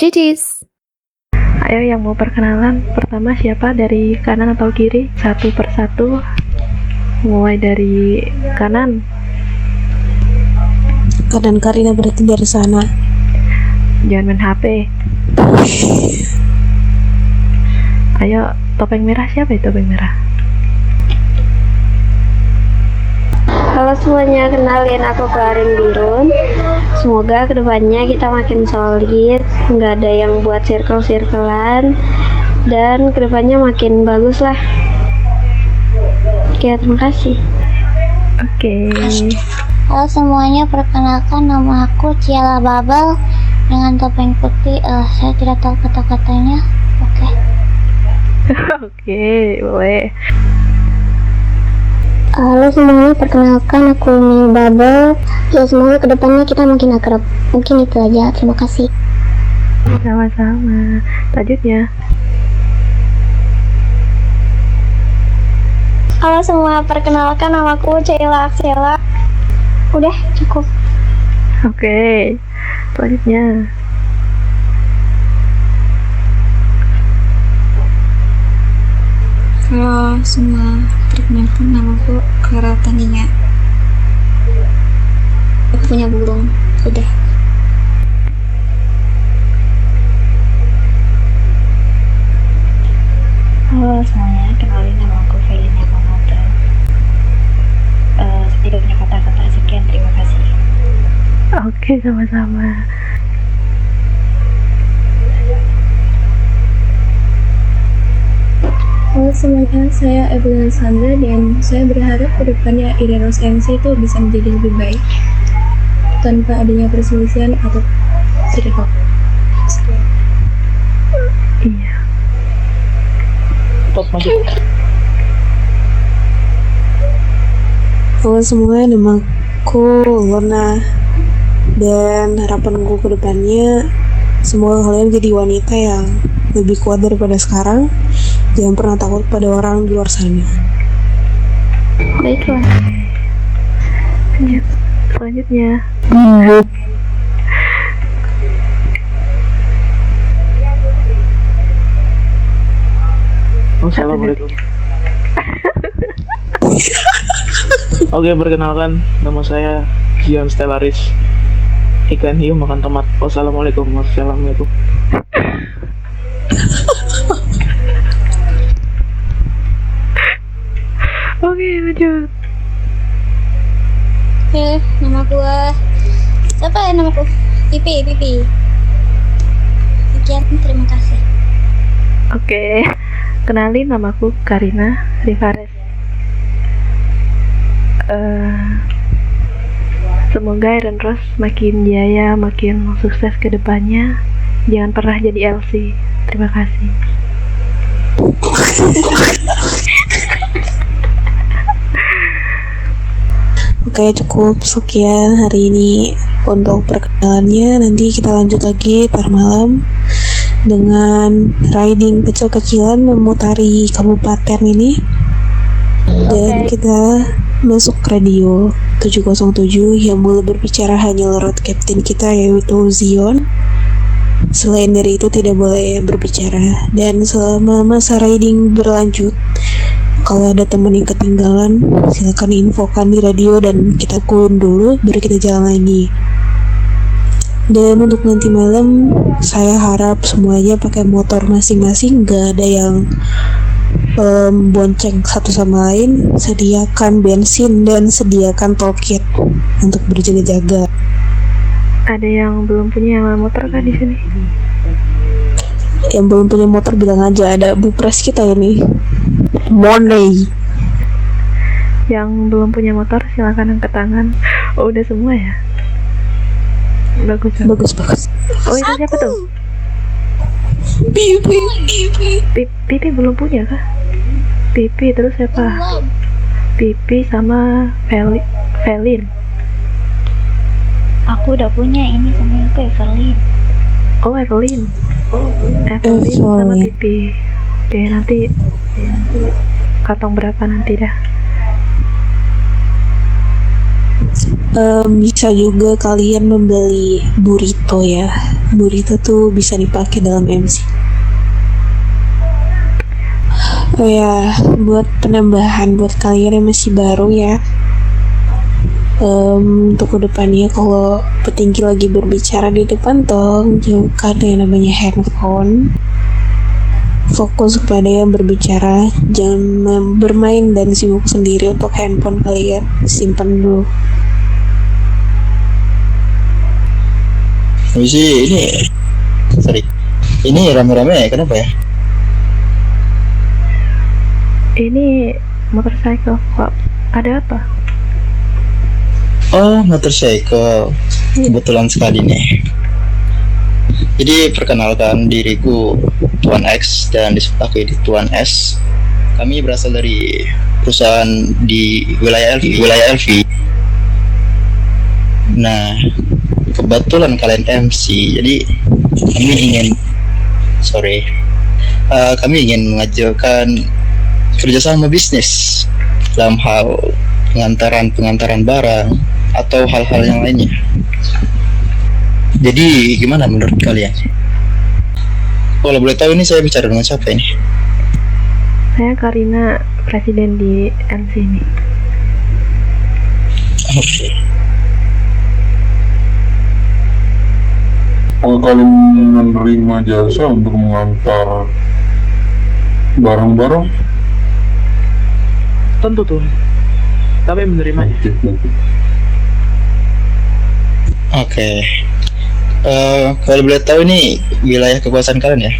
Cicis. Ayo yang mau perkenalan, pertama siapa dari kanan atau kiri? Satu persatu, mulai dari kanan. Kanan Karina berarti dari sana. Jangan main HP. Ayo, topeng merah siapa itu topeng merah? Halo semuanya, kenalin aku Klarin Birun. Semoga kedepannya kita makin solid, nggak ada yang buat circle-circlean, dan kedepannya makin bagus lah. Oke, terima kasih. Oke. Halo semuanya, perkenalkan nama aku Ciela Babel dengan topeng putih. Saya tidak tahu kata-katanya. Oke. Oke, boleh. Halo semuanya, perkenalkan aku Mini Babel. Ya, semoga kedepannya kita makin akrab. Mungkin itu aja, terima kasih. Sama-sama. Lanjutnya. Halo semua, perkenalkan namaku Ciela Aksela. Udah, cukup. Oke. Selanjutnya. Halo semua, perkenalkan namaku Clara Tania. Aku punya burung, udah. Halo semuanya, kenalin nama aku Felina Komodo. Tidak punya kata-kata, sekian, terima kasih. Oke, sama-sama. Halo semuanya, saya Evelyn Sandra dan saya berharap kedepannya Irenos MC itu bisa menjadi lebih baik tanpa adanya perselisihan atau tidak. Iya. Halo semuanya, namaku Luna. Dan harapanku ke depannya, semoga kalian jadi wanita yang lebih kuat daripada sekarang. Jangan pernah takut pada orang di luar sana. Baiklah. Selanjutnya. Assalamualaikum. Oke, perkenalkan nama saya Zion Stellaris. Ikan hiu makan tomat. Wassalamualaikum. Oke, lanjut. Oke, nama gua siapa ya namaku? Pipi. Sekian, terima kasih. Oke. Kenalin, namaku Karina Rivares. Semoga Iron Rose makin jaya, makin sukses ke depannya. Jangan pernah jadi LC. Terima kasih. Oke, cukup sekian hari ini untuk perkenalannya. Nanti kita lanjut lagi ntar malam dengan riding kecil-kecilan memutari kabupaten ini. Dan kita masuk radio 707 yang boleh berbicara hanya lewat kapten kita yaitu Zion. Selain dari itu tidak boleh berbicara. Dan selama masa riding berlanjut, kalau ada teman yang ketinggalan, silakan infokan di radio dan kita kurun dulu baru kita jalan lagi. Dan untuk nanti malam, saya harap semuanya pakai motor masing-masing, gak ada yang bonceng satu sama lain. Sediakan bensin dan sediakan toolkit untuk berjaga-jaga. Ada yang belum punya motor kan di sini? Yang belum punya motor bilang aja, ada bupres kita ini. Money. Yang belum punya motor silakan angkat tangan. Oh, udah semua ya? Bagus. Oh, itu siapa tuh? Pipi belum punya kah? Pipi, terus siapa? Pipi sama Felin. Aku udah punya ini sama aku Evelyn. Oh, Evelyn sama Pipi. Oke, nanti kantong berapa nanti dah? Bisa juga kalian membeli burrito ya. burrito tuh bisa dipakai dalam MC. Oh ya, buat penambahan buat kalian yang masih baru ya, untuk kedepannya kalau petinggi lagi berbicara di depan tong, jauhkan yang namanya handphone, fokus kepada yang berbicara, jangan bermain dan sibuk sendiri. Untuk handphone kalian simpan dulu. Misi ini rame-rame kenapa ya? Ini motorcycle kok. Ada apa? Oh, motorcycle. Kebetulan sekali nih. Jadi perkenalkan diriku Tuan X dan di sebelah kiri Tuan S. Kami berasal dari perusahaan di wilayah LV. Nah, kebetulan kalian MC, jadi kami ingin mengajukan kerjasama bisnis dalam hal pengantaran barang atau hal-hal yang lainnya. Jadi gimana menurut kalian? Kalau boleh tahu ini saya bicara dengan siapa ini? Saya Karina, presiden di LC ini. Oke. Kalau kalian menerima jasa untuk mengantar barang-barang, Tentu tuh. Kami menerimanya. Oke. Kalau boleh tahu ini wilayah kekuasaan kalian ya?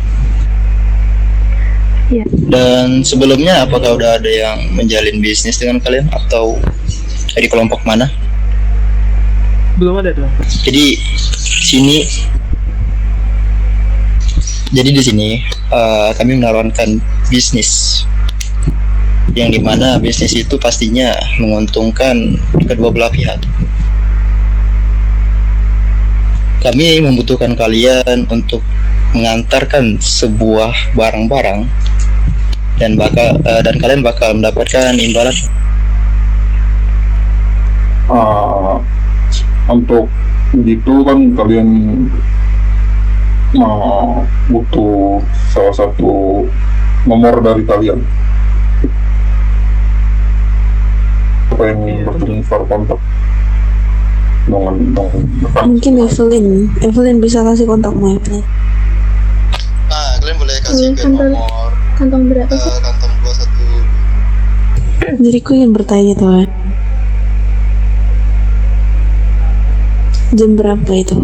Iya. Dan sebelumnya apakah udah ada yang menjalin bisnis dengan kalian atau dari kelompok mana? Belum ada tuh. Jadi di sini kami menawarkan bisnis yang dimana bisnis itu pastinya menguntungkan kedua belah pihak. Kami membutuhkan kalian untuk mengantarkan sebuah barang-barang dan kalian bakal mendapatkan imbalan. untuk begitu kan kalian butuh salah satu nomor dari kalian. Apa yang bertukar kontak dengan Mungkin Evelyn bisa kasih kontakmu, Evelyn. Nah, kalian boleh kasih ke nomor Kantong berapa sih? kantong 21. Diriku ingin bertanya tuh, jam berapa itu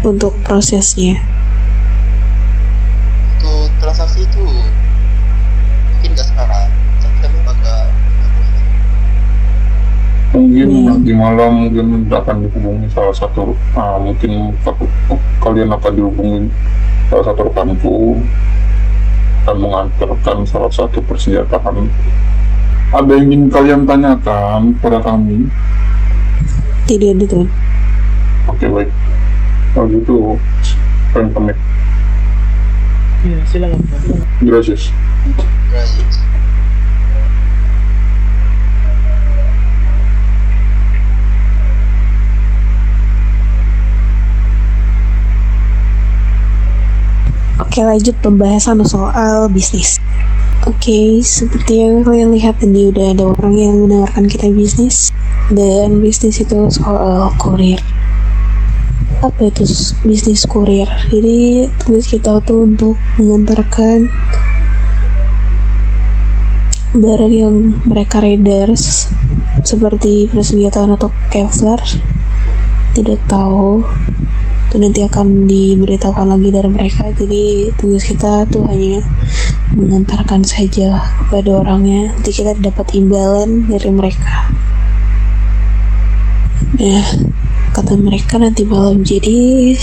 untuk prosesnya? Untuk transaksi itu mungkin gak sekarang, tapi kami bakal mungkin nanti malam mungkin akan dihubungi salah satu mungkin kalian akan dihubungi salah satu rekanku dan mengantarkan salah satu persenjataan. Ada yang ingin kalian tanyakan pada kami? Tidak ada tuh. Oke, baik. Kalau gitu kalian pamit. Iya, silakan. Gracias. Oke, lanjut pembahasan soal bisnis. Oke, seperti yang kalian lihat tadi udah ada orang yang menawarkan kita bisnis, dan bisnis itu soal kurir. Apa itu bisnis kurir? Jadi tugas kita tuh untuk mengantarkan barang yang mereka raiders seperti persenjataan atau Kevlar, tidak tahu, itu nanti akan diberitahukan lagi dari mereka. Jadi tugas kita tuh hanya mengantarkan saja kepada orangnya, nanti kita dapat imbalan dari mereka. Nah, kata mereka nanti malam, jadi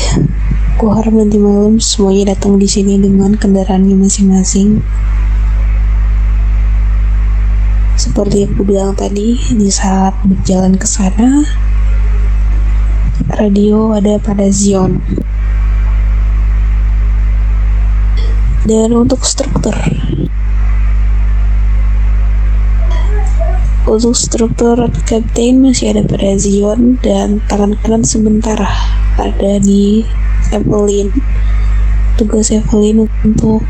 aku harap nanti malam semuanya datang di sini dengan kendaraannya masing-masing. Seperti yang aku bilang tadi, di saat berjalan ke sana, radio ada pada Zion. Dan untuk struktur kapten masih ada pada Zion, dan tangan kanan sementara ada di Evelyn. Tugas Evelyn untuk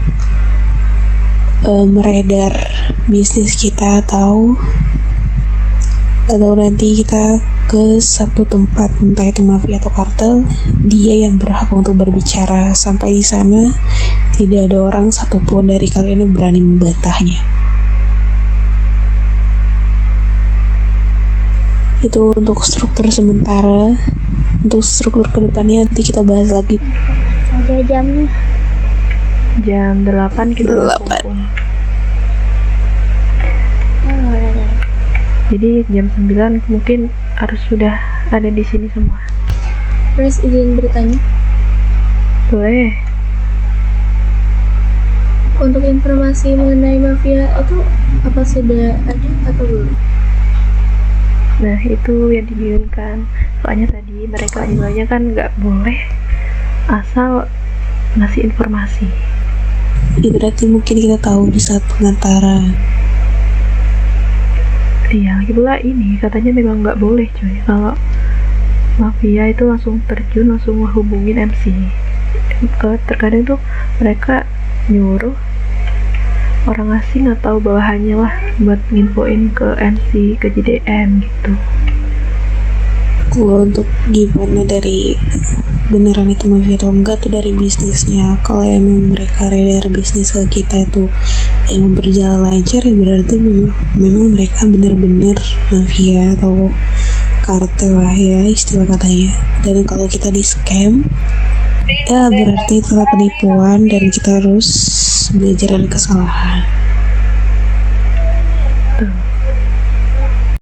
meredar bisnis kita atau nanti kita ke satu tempat, entah itu mafia atau kartel, dia yang berhak untuk berbicara. Sampai di sana tidak ada orang satupun dari kalian yang berani membantahnya. Itu untuk struktur sementara. Untuk struktur kedepannya nanti kita bahas lagi. Ada jamnya. Jam 8 kita udah 8. kumpul. Oh, ada. Jadi jam 9 mungkin harus sudah ada di sini semua. Terus izin bertanya, Boleh. untuk informasi mengenai mafia itu apa sudah ada atau belum? Nah itu yang dibingungkan. Soalnya tadi mereka bilangnya kan nggak boleh asal ngasih informasi. Ya, berarti mungkin kita tahu di saat pengantaran. Iya, lagi pula ini katanya memang nggak boleh cuy. Kalau mafia itu langsung terjun, langsung menghubungin MC. Terkadang tuh mereka nyuruh orang asing atau bawahannya lah buat nginfoin ke MC, ke JDM gitu. Kalau untuk gimana dari beneran itu mafia atau enggak tuh dari bisnisnya. Kalau emang mereka redar bisnis ke kita itu yang berjalan lancar, ya berarti memang mereka bener-bener mafia atau kartel lah ya istilah katanya. Dan kalau kita di scam, ya berarti itu penipuan dan kita harus belajar dari kesalahan.